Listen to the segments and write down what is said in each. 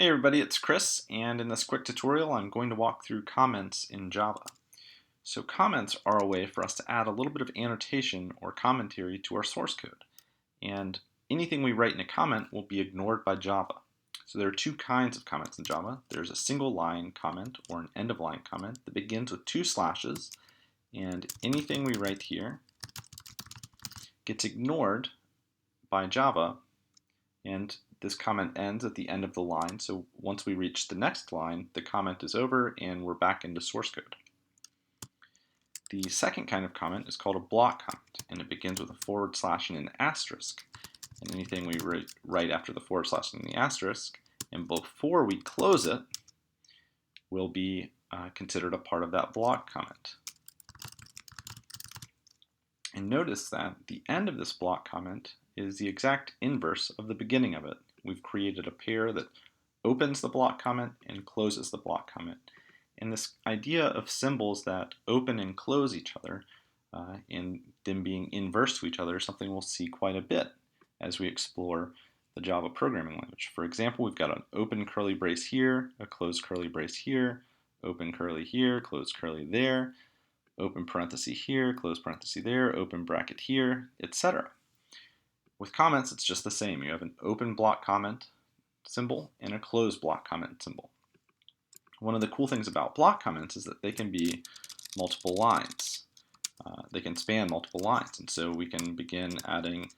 Hey everybody, it's Chris, and in this quick tutorial I'm going to walk through comments in Java. So comments are a way for us to add a little bit of annotation or commentary to our source code. And anything we write in a comment will be ignored by Java. So there are two kinds of comments in Java. There's a single line comment or an end of line comment that begins with two slashes, and anything we write here gets ignored by Java, and this comment ends at the end of the line, so once we reach the next line, the comment is over and we're back into source code. The second kind of comment is called a block comment, and it begins with a forward slash and an asterisk. And anything we write after the forward slash and the asterisk, and before we close it, will be considered a part of that block comment. And notice that the end of this block comment is the exact inverse of the beginning of it. We've created a pair that opens the block comment and closes the block comment. And this idea of symbols that open and close each other and them being inverse to each other is something we'll see quite a bit as we explore the Java programming language. For example, we've got an open curly brace here, a closed curly brace here, open curly here, closed curly there, open parenthesis here, close parenthesis there, open bracket here, etc. With comments, it's just the same. You have an open block comment symbol and a closed block comment symbol. One of the cool things about block comments is that they can be multiple lines. They can span multiple lines, and so we can begin adding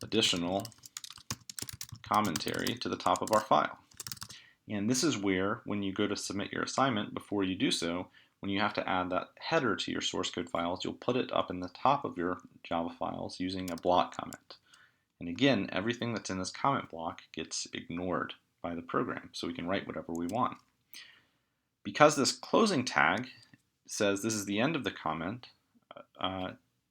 additional commentary to the top of our file. And this is where, when you go to submit your assignment, before you do so, when you have to add that header to your source code files, you'll put it up in the top of your Java files using a block comment. And again, everything that's in this comment block gets ignored by the program, so we can write whatever we want. Because this closing tag says this is the end of the comment,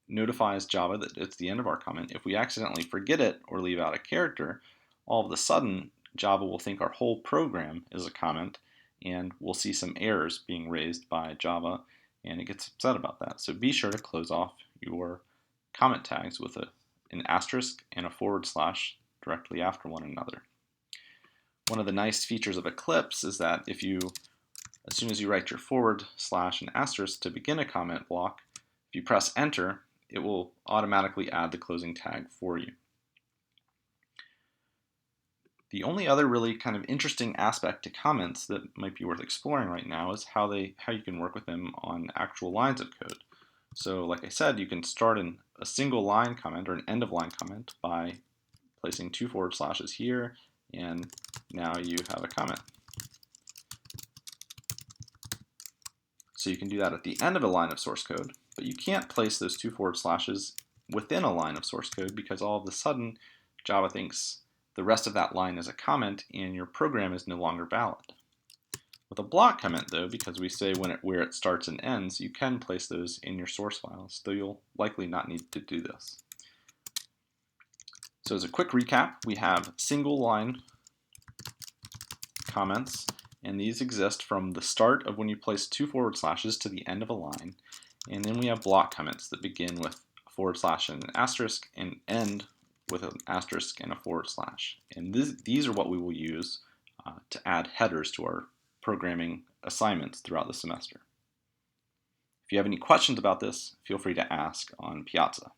notifies Java that it's the end of our comment. If we accidentally forget it or leave out a character, all of a sudden Java will think our whole program is a comment, and we'll see some errors being raised by Java, and it gets upset about that. So be sure to close off your comment tags with an asterisk and a forward slash directly after one another. One of the nice features of Eclipse is that as soon as you write your forward slash and asterisk to begin a comment block, if you press enter, it will automatically add the closing tag for you. The only other really kind of interesting aspect to comments that might be worth exploring right now is how you can work with them on actual lines of code. So like I said, you can start in a single line comment or an end of line comment by placing two forward slashes here, and now you have a comment. So you can do that at the end of a line of source code, but you can't place those two forward slashes within a line of source code because all of a sudden Java thinks the rest of that line is a comment and your program is no longer valid. With a block comment though, because we say where it starts and ends, you can place those in your source files, though you'll likely not need to do this. So as a quick recap, we have single line comments, and these exist from the start of when you place two forward slashes to the end of a line. And then we have block comments that begin with a forward slash and an asterisk and end with an asterisk and a forward slash. And these are what we will use to add headers to our programming assignments throughout the semester. If you have any questions about this, feel free to ask on Piazza.